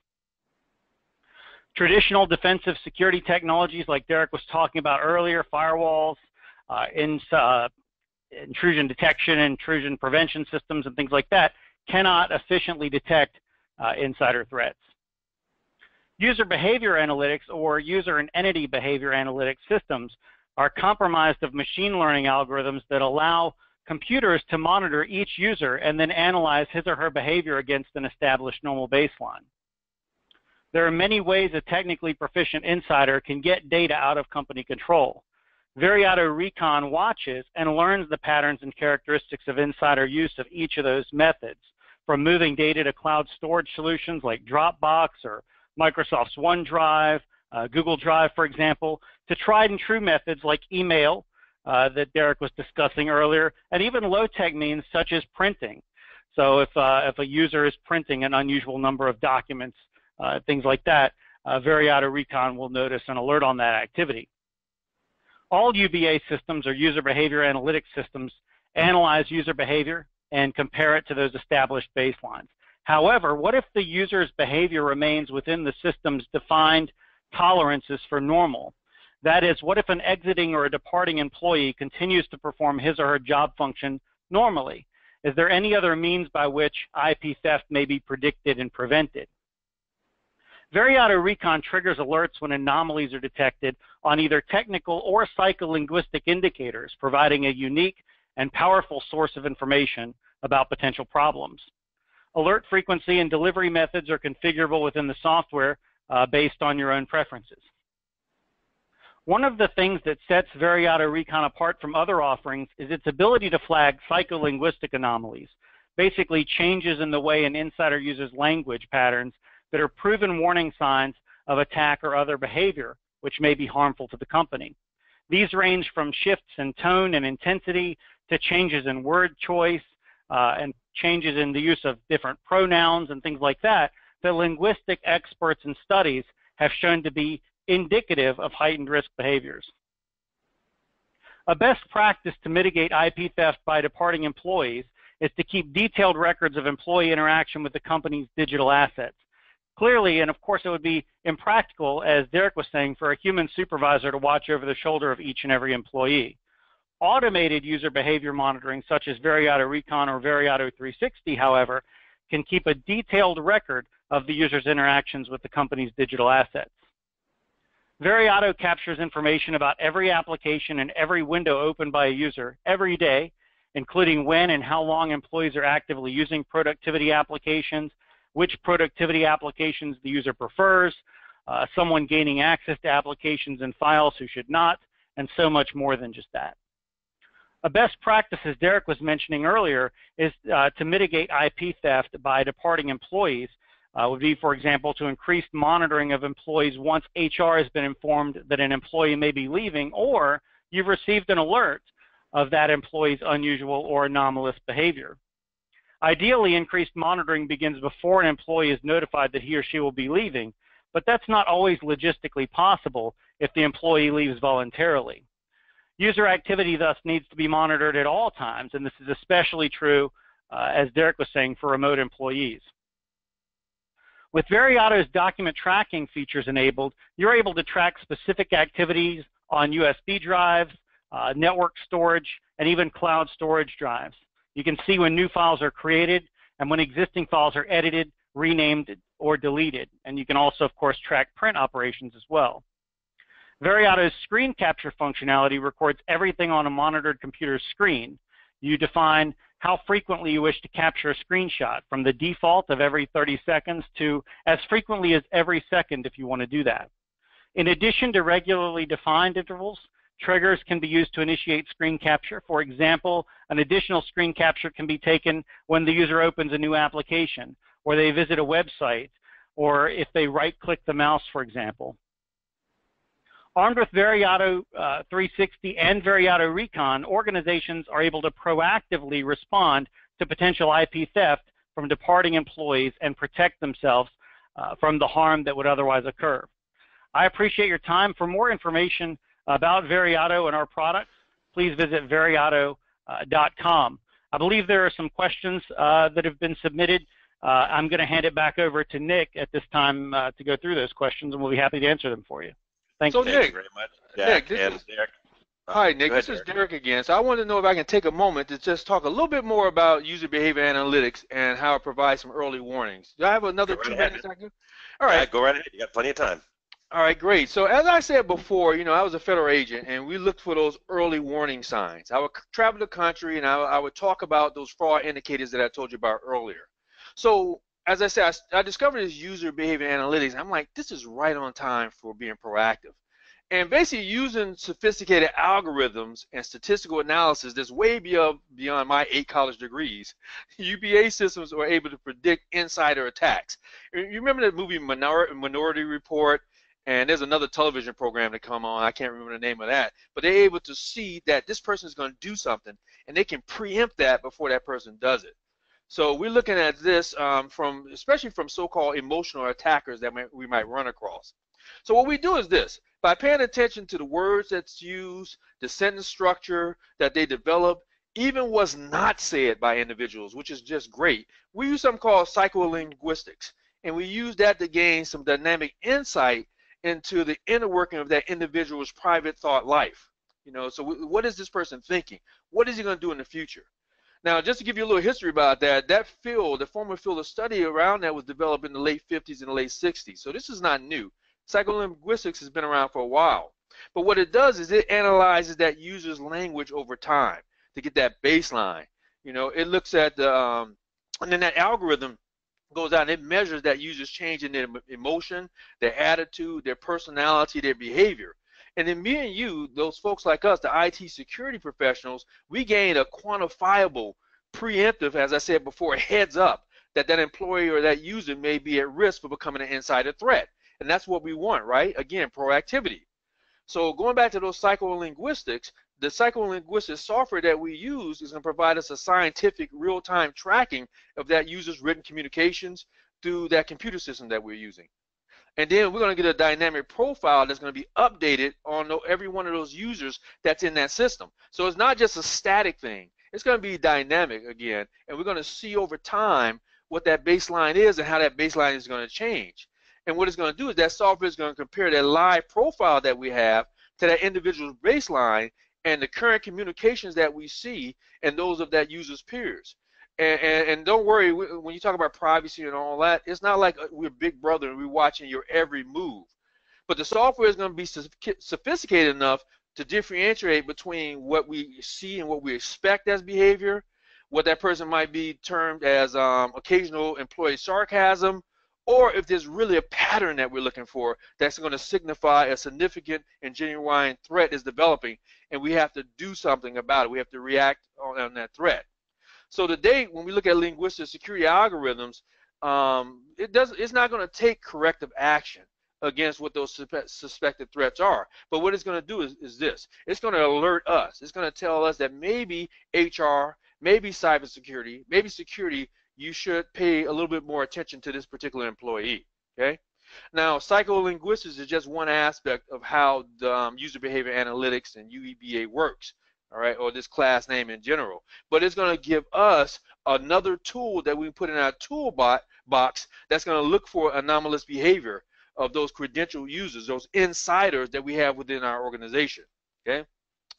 Traditional defensive security technologies like Derek was talking about earlier, firewalls, intrusion detection, intrusion prevention systems, and things like that, cannot efficiently detect insider threats. User behavior analytics, or user and entity behavior analytics systems, are comprised of machine learning algorithms that allow computers to monitor each user and then analyze his or her behavior against an established normal baseline. There are many ways a technically proficient insider can get data out of company control. Veriato Recon watches and learns the patterns and characteristics of insider use of each of those methods, from moving data to cloud storage solutions like Dropbox or Microsoft's OneDrive, Google Drive, for example, to tried and true methods like email that Derek was discussing earlier, and even low-tech means such as printing. So if a user is printing an unusual number of documents, things like that, Veriato Recon will notice an alert on that activity. All UBA systems or user behavior analytics systems analyze user behavior and compare it to those established baselines. However, what if the user's behavior remains within the system's defined tolerances for normal? That is, what if an exiting or a departing employee continues to perform his or her job function normally? Is there any other means by which IP theft may be predicted and prevented? Veriato Recon triggers alerts when anomalies are detected on either technical or psycholinguistic indicators, providing a unique and powerful source of information about potential problems. Alert frequency and delivery methods are configurable within the software based on your own preferences. One of the things that sets Veriato Recon apart from other offerings is its ability to flag psycholinguistic anomalies, basically changes in the way an insider uses language patterns that are proven warning signs of attack or other behavior which may be harmful to the company. These range from shifts in tone and intensity to changes in word choice and changes in the use of different pronouns and things like that, that linguistic experts and studies have shown to be indicative of heightened risk behaviors. A best practice to mitigate IP theft by departing employees is to keep detailed records of employee interaction with the company's digital assets. Clearly, and of course it would be impractical, as Derek was saying, for a human supervisor to watch over the shoulder of each and every employee. Automated user behavior monitoring, such as Veriato Recon or Veriato 360, however, can keep a detailed record of the user's interactions with the company's digital assets. Veriato captures information about every application and every window opened by a user every day, including when and how long employees are actively using productivity applications, which productivity applications the user prefers, someone gaining access to applications and files who should not, and so much more than just that. A best practice, as Derek was mentioning earlier, is to mitigate IP theft by departing employees would be, for example, to increase monitoring of employees once HR has been informed that an employee may be leaving, or you've received an alert of that employee's unusual or anomalous behavior. Ideally, increased monitoring begins before an employee is notified that he or she will be leaving, but that's not always logistically possible if the employee leaves voluntarily. User activity thus needs to be monitored at all times, and this is especially true, as Derek was saying, for remote employees. With Veriato's document tracking features enabled, you're able to track specific activities on USB drives, network storage, and even cloud storage drives. You can see when new files are created and when existing files are edited, renamed, or deleted. And you can also, of course, track print operations as well. Veriato's screen capture functionality records everything on a monitored computer's screen. You define how frequently you wish to capture a screenshot, from the default of every 30 seconds to as frequently as every second if you want to do that. In addition to regularly defined intervals, triggers can be used to initiate screen capture. For example, an additional screen capture can be taken when the user opens a new application, or they visit a website, or if they right-click the mouse, for example. Armed with Veriato 360 and Veriato Recon, organizations are able to proactively respond to potential IP theft from departing employees and protect themselves from the harm that would otherwise occur. I appreciate your time. For more information about Veriato and our products, please visit veriato.com. I believe there are some questions that have been submitted. I'm going to hand it back over to Nick at this time to go through those questions, and we'll be happy to answer them for you. Thank you. Thank you very much, Jack. Derek. Hi, Nick. This is Derek again. So I wanted to know if I can take a moment to just talk a little bit more about user behavior analytics and how it provides some early warnings. Do I have another 2 minutes? All right. Yeah, go right ahead. You got plenty of time. All right, great. So as I said before, I was a federal agent, and we looked for those early warning signs. I would travel the country, and I would talk about those fraud indicators that I told you about earlier. So as I said, I discovered this user behavior analytics. I'm like, this is right on time for being proactive. And basically using sophisticated algorithms and statistical analysis that's way beyond my 8 college degrees, UBA systems are able to predict insider attacks. You remember that movie Minority Report? And there's another television program that come on, I can't remember the name of that, but they're able to see that this person is going to do something, and they can preempt that before that person does it. So we're looking at this especially from so-called emotional attackers that we might run across. So what we do is this: by paying attention to the words that's used, the sentence structure that they develop, even what's not said by individuals, which is just great. We use something called psycholinguistics, and we use that to gain some dynamic insight into the inner working of that individual's private thought life. So what is this person thinking? What is he going to do in the future? Now, just to give you a little history about that field, the former field of study around that was developed in the late 50s and the late 60s. So this is not new. Psycholinguistics has been around for a while. But what it does is it analyzes that user's language over time to get that baseline. It looks at and then that algorithm goes out and it measures that user's change in their emotion, their attitude, their personality, their behavior. And then me and you, those folks like us, the IT security professionals, we gain a quantifiable, preemptive, as I said before, heads up that employee or that user may be at risk for becoming an insider threat. And that's what we want, right? Again, proactivity. So going back to those psycholinguistics, the psycholinguistic software that we use is going to provide us a scientific real-time tracking of that user's written communications through that computer system that we're using. And then we're going to get a dynamic profile that's going to be updated on every one of those users that's in that system. So it's not just a static thing. It's going to be dynamic again, and we're going to see over time what that baseline is and how that baseline is going to change. And what it's going to do is that software is going to compare that live profile that we have to that individual's baseline and the current communications that we see and those of that user's peers. And don't worry, when you talk about privacy and all that, it's not like we're Big Brother and we're watching your every move. But the software is going to be sophisticated enough to differentiate between what we see and what we expect as behavior, what that person might be termed as occasional employee sarcasm, or if there's really a pattern that we're looking for that's going to signify a significant and genuine threat is developing, and we have to do something about it. We have to react on that threat. So today, when we look at linguistic security algorithms, it's not going to take corrective action against what those suspected threats are. But what it's going to do is this. It's going to alert us. It's going to tell us that maybe HR, maybe cybersecurity, maybe security, you should pay a little bit more attention to this particular employee. Okay? Now, psycholinguistics is just one aspect of how the user behavior analytics and UEBA works. All right, or this class name in general. But it's going to give us another tool that we put in our toolbox that's going to look for anomalous behavior of those credentialed users, those insiders that we have within our organization. Okay,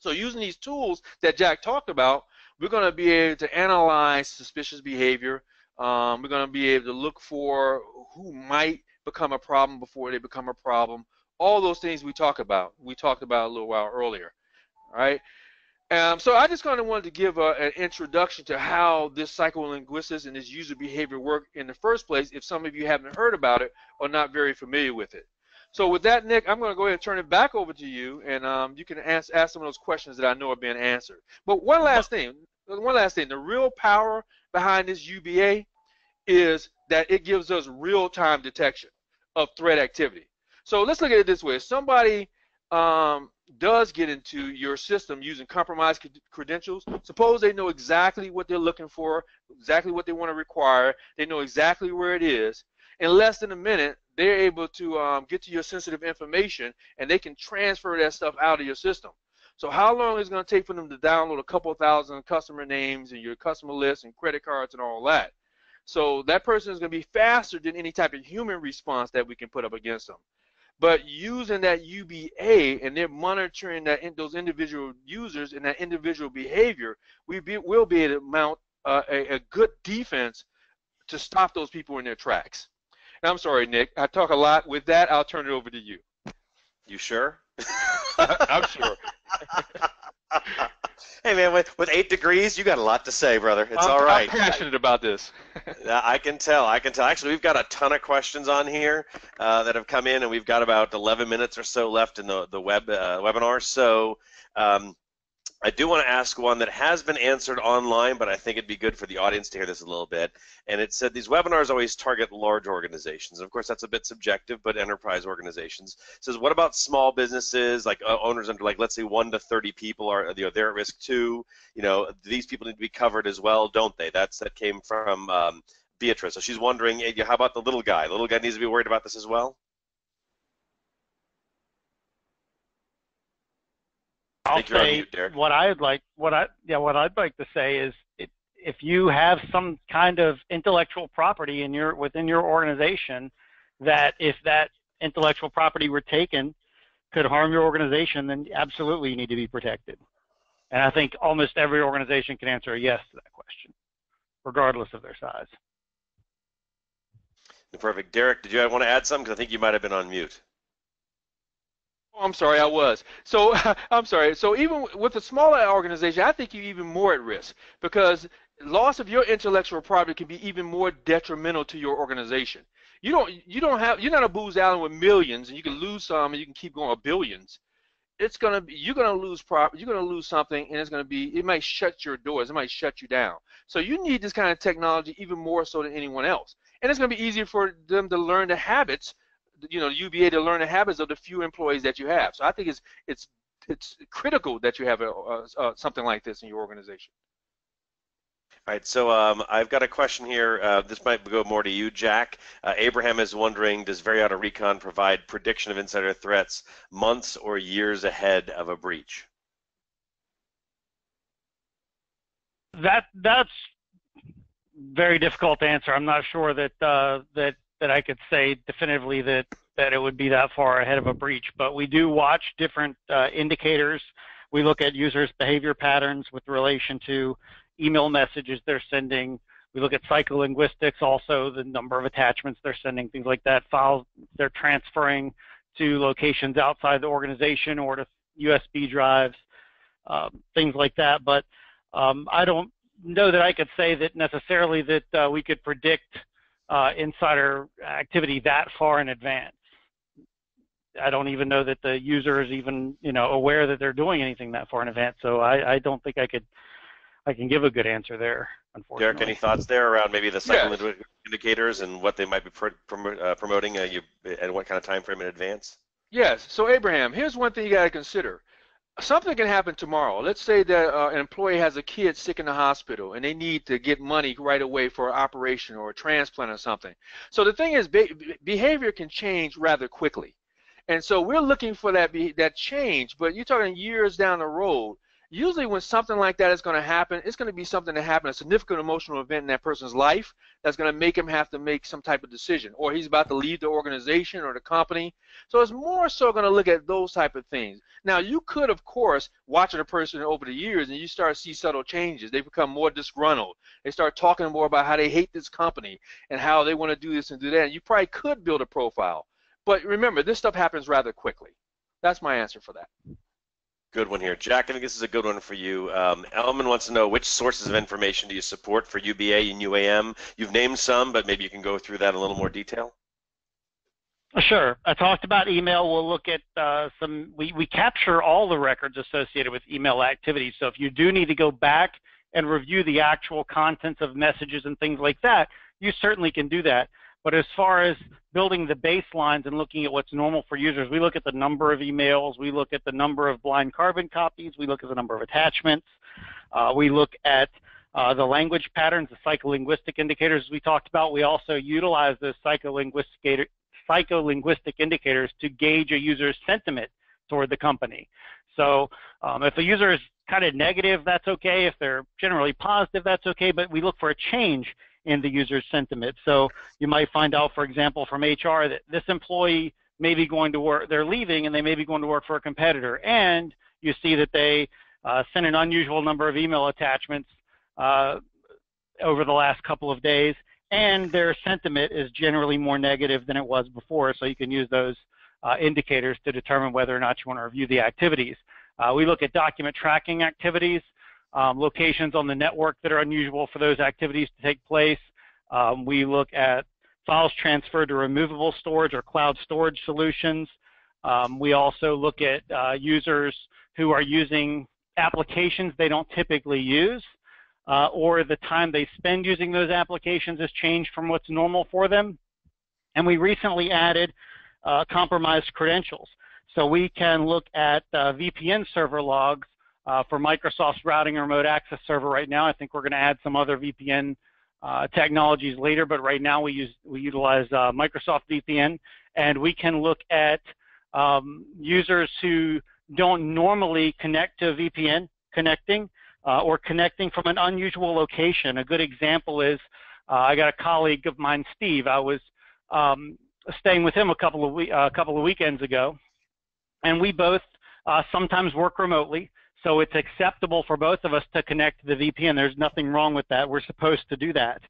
so using these tools that Jack talked about, we're going to be able to analyze suspicious behavior. We're going to be able to look for who might become a problem before they become a problem. All those things we talked about a little while earlier. All right. So I just kind of wanted to give an introduction to how this psycholinguistics and this user behavior work in the first place, if some of you haven't heard about it or not very familiar with it. So with that, Nick, I'm going to go ahead and turn it back over to you, and you can ask some of those questions that I know are being answered. But one last thing, the real power behind this UBA is that it gives us real-time detection of threat activity. So let's look at it this way. If somebody does get into your system using compromised credentials, suppose they know exactly what they're looking for, exactly what they want to require, they know exactly where it is. In less than a minute, they're able to get to your sensitive information, and they can transfer that stuff out of your system. So how long is it going to take for them to download a couple thousand customer names and your customer list and credit cards and all that? So that person is going to be faster than any type of human response that we can put up against them. But using that UBA and they're monitoring those individual users and that individual behavior, we'll be able to mount a good defense to stop those people in their tracks. And I'm sorry, Nick, I talk a lot. With that, I'll turn it over to you. You sure? I'm sure. Hey, man, with 8 degrees, you got a lot to say, brother. It's all right. I'm passionate about this. I can tell. Actually, we've got a ton of questions on here that have come in, and we've got about 11 minutes or so left in the webinar. So I do want to ask one that has been answered online, but I think it'd be good for the audience to hear this a little bit. And it said these webinars always target large organizations. And of course, that's a bit subjective, but enterprise organizations. It says, what about small businesses, like owners under, like, let's say 1 to 30 people are, they're at risk too. These people need to be covered as well, don't they? That came from Beatrice. So she's wondering, how about the little guy? The little guy needs to be worried about this as well? I'll say what I'd like to say is, if you have some kind of intellectual property within your organization, that if that intellectual property were taken could harm your organization, then absolutely you need to be protected. And I think almost every organization can answer a yes to that question, regardless of their size. Perfect. Derek, did you want to add something? Because I think you might have been on mute. Oh, I'm sorry, I was. So I'm sorry. So even with a smaller organization, I think you're even more at risk, because loss of your intellectual property can be even more detrimental to your organization. You're not a Booz Allen with millions and you can lose some and you can keep going with billions. You're gonna lose property, you're gonna lose something, and it might shut your doors, it might shut you down. So you need this kind of technology even more so than anyone else. And it's gonna be easier for them to learn the habits, UBA to learn the habits of the few employees that you have. So I think it's critical that you have something like this in your organization. All right, so I've got a question here. This might go more to you, Jack. Abraham is wondering, does Veriato Recon provide prediction of insider threats months or years ahead of a breach? That's very difficult to answer. I'm not sure that I could say definitively that it would be that far ahead of a breach, but we do watch different indicators. We look at users' behavior patterns with relation to email messages they're sending. We look at psycholinguistics, also the number of attachments they're sending, things like that, files they're transferring to locations outside the organization or to USB drives, things like that. But I don't know that I could say that necessarily that we could predict insider activity that far in advance. I don't even know that the user is even aware that they're doing anything that far in advance. So I don't think I can give a good answer there, unfortunately. Derek, any thoughts there around maybe the psycholinguistic indicators and what they might be promoting and what kind of time frame in advance? Yes. So Abraham, here's one thing you got to consider. Something can happen tomorrow. Let's say that an employee has a kid sick in the hospital and they need to get money right away for an operation or a transplant or something. So the thing is, behavior can change rather quickly. And so we're looking for that change, but you're talking years down the road. Usually when something like that is going to happen, it's going to be something that happened, a significant emotional event in that person's life that's going to make him have to make some type of decision, or he's about to leave the organization or the company. So it's more so going to look at those type of things. Now, you could, of course, watching a person over the years and you start to see subtle changes. They become more disgruntled. They start talking more about how they hate this company and how they want to do this and do that. And you probably could build a profile. But remember, this stuff happens rather quickly. That's my answer for that. Good one here. Jack, I think this is a good one for you. Elman wants to know, which sources of information do you support for UBA and UAM? You've named some, but maybe you can go through that in a little more detail. Sure. I talked about email. We'll look at we capture all the records associated with email activity. So if you do need to go back and review the actual contents of messages and things like that, you certainly can do that. But as far as building the baselines and looking at what's normal for users, we look at the number of emails, we look at the number of blind carbon copies, we look at the number of attachments, we look at the language patterns, the psycholinguistic indicators we talked about. We also utilize those psycholinguistic indicators to gauge a user's sentiment toward the company. So if a user is kind of negative, that's okay. If they're generally positive, that's okay. But we look for a change in the user's sentiment. So you might find out, for example, from HR that this employee may be going to work, they're leaving and they may be going to work for a competitor. And you see that they sent an unusual number of email attachments over the last couple of days, and their sentiment is generally more negative than it was before. So you can use those indicators to determine whether or not you want to review the activities. We look at document tracking activities, locations on the network that are unusual for those activities to take place. We look at files transferred to removable storage or cloud storage solutions. We also look at users who are using applications they don't typically use, or the time they spend using those applications has changed from what's normal for them. And we recently added compromised credentials. So we can look at VPN server logs for Microsoft's routing and remote access server right now. I think we're going to add some other VPN technologies later, but right now we utilize Microsoft VPN, and we can look at users who don't normally connect to VPN connecting or connecting from an unusual location. A good example is I got a colleague of mine, Steve. I was staying with him a couple of weekends ago, and we both sometimes work remotely, so it's acceptable for both of us to connect to the VPN. There's nothing wrong with that. We're supposed to do that.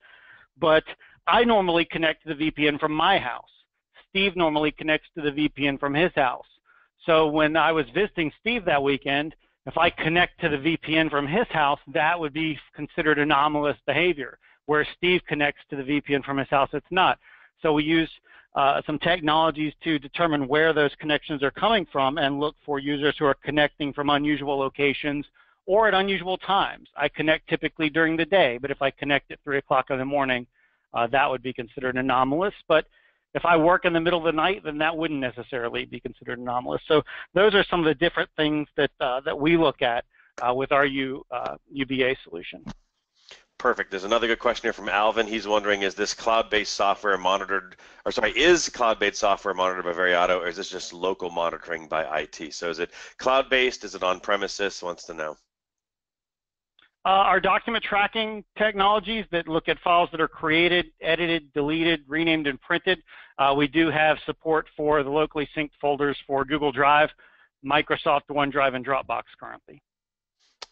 But I normally connect to the VPN from my house. Steve normally connects to the VPN from his house. So when I was visiting Steve that weekend, if I connect to the VPN from his house, that would be considered anomalous behavior. Where Steve connects to the VPN from his house, it's not. So we use some technologies to determine where those connections are coming from and look for users who are connecting from unusual locations or at unusual times. I connect typically during the day, but if I connect at 3 o'clock in the morning, that would be considered anomalous. But if I work in the middle of the night, then that wouldn't necessarily be considered anomalous. So those are some of the different things that that we look at with our UBA solution. Perfect. There's another good question here from Alvin. He's wondering, is this cloud-based software monitored, or sorry, is cloud-based software monitored by Veriato, or is this just local monitoring by IT? So is it cloud-based? Is it on-premises? Wants to know. Our document tracking technologies that look at files that are created, edited, deleted, renamed, and printed. We do have support for the locally synced folders for Google Drive, Microsoft OneDrive, and Dropbox currently.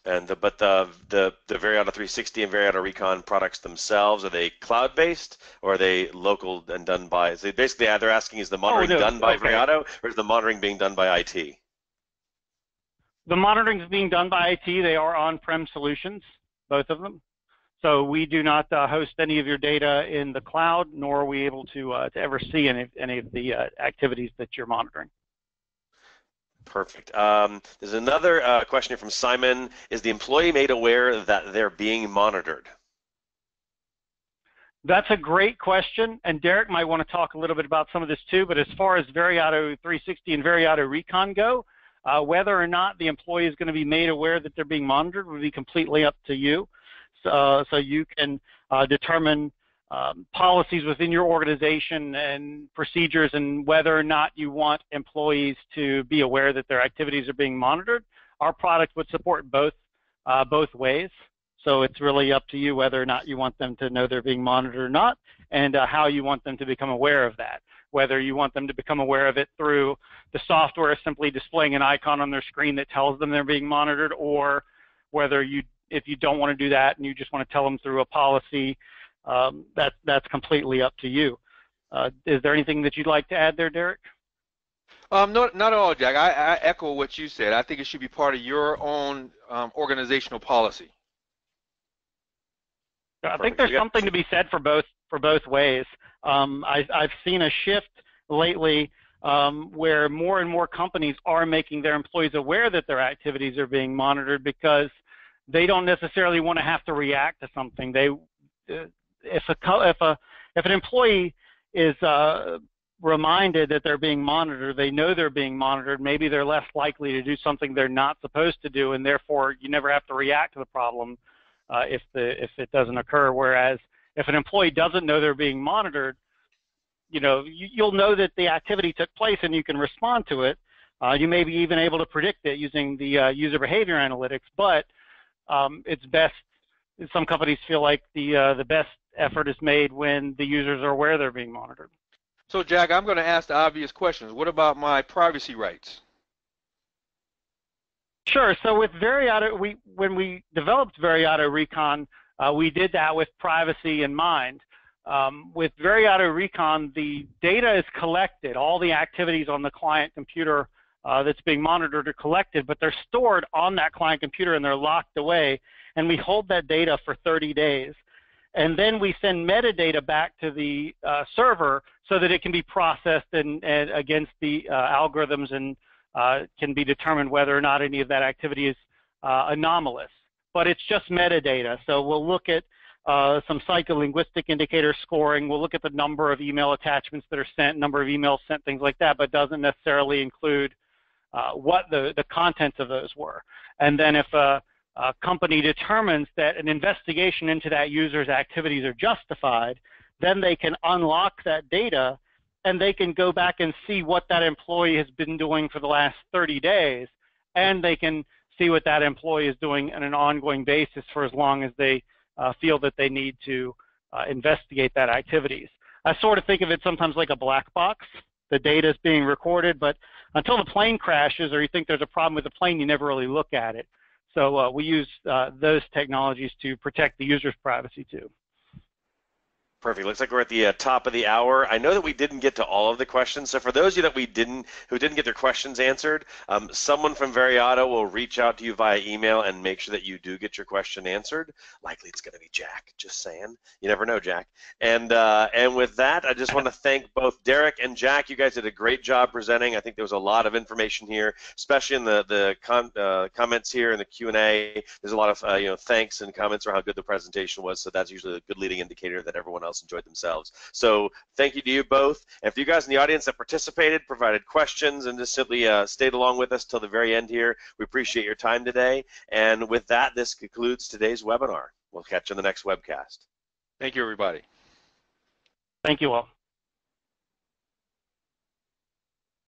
And the Veriato 360 and Veriato Recon products themselves, are they cloud-based or are they local and done by? So basically, they're asking, is the monitoring done by Veriato, or is the monitoring being done by IT? The monitoring is being done by IT. They are on-prem solutions, both of them. So we do not host any of your data in the cloud, nor are we able to ever see any of the activities that you're monitoring. Perfect. There's another question here from Simon. Is the employee made aware that they're being monitored? That's a great question, and Derek might want to talk a little bit about some of this too, but as far as Veriato 360 and Veriato Recon go, whether or not the employee is going to be made aware that they're being monitored would be completely up to you. So you can determine policies within your organization and procedures and whether or not you want employees to be aware that their activities are being monitored. Our product would support both ways. So it's really up to you whether or not you want them to know they're being monitored or not, and how you want them to become aware of that. Whether you want them to become aware of it through the software simply displaying an icon on their screen that tells them they're being monitored, or whether if you don't want to do that and you just want to tell them through a policy, that's completely up to you. Is there anything that you'd like to add there, Derek? Not at all, Jack. I echo what you said. I think it should be part of your own organizational policy. I think there's something to be said for both ways. I've seen a shift lately where more and more companies are making their employees aware that their activities are being monitored because they don't necessarily want to have to react to something. If an employee is reminded that they're being monitored, they know they're being monitored, maybe they're less likely to do something they're not supposed to do, and therefore you never have to react to the problem if it doesn't occur. Whereas if an employee doesn't know they're being monitored, you'll know that the activity took place and you can respond to it. You may be even able to predict it using the user behavior analytics, but it's best. Some companies feel like the best effort is made when the users are aware they're being monitored. So, Jack, I'm going to ask the obvious questions. What about my privacy rights? Sure. So with Veriato, when we developed Veriato Recon, we did that with privacy in mind. With Veriato Recon, the data is collected. All the activities on the client computer that's being monitored are collected, but they're stored on that client computer and they're locked away. And we hold that data for 30 days. And then we send metadata back to the server so that it can be processed and against the algorithms and can be determined whether or not any of that activity is anomalous, but it's just metadata. So we'll look at some psycholinguistic indicator scoring. We'll look at the number of email attachments that are sent, number of emails sent, things like that, but doesn't necessarily include what the contents of those were. And then if a company determines that an investigation into that user's activities are justified, then they can unlock that data and they can go back and see what that employee has been doing for the last 30 days, and they can see what that employee is doing on an ongoing basis for as long as they feel that they need to investigate that activities. I sort of think of it sometimes like a black box. The data is being recorded, but until the plane crashes or you think there's a problem with the plane, you never really look at it. So we use those technologies to protect the user's privacy too. Perfect. Looks like we're at the top of the hour. I know that we didn't get to all of the questions, so for those of you that who didn't get their questions answered, someone from Veriato will reach out to you via email and make sure that you do get your question answered. Likely it's going to be Jack. Just saying. You never know, Jack. And with that, I just want to thank both Derek and Jack. You guys did a great job presenting. I think there was a lot of information here, especially in the comments here in the Q&A. There's a lot of thanks and comments for how good the presentation was. So that's usually a good leading indicator that everyone else enjoyed themselves. So thank you to you both. And for you guys in the audience that participated, provided questions, and just simply stayed along with us till the very end here, we appreciate your time today. And with that, this concludes today's webinar. We'll catch you in the next webcast. Thank you, everybody. Thank you all.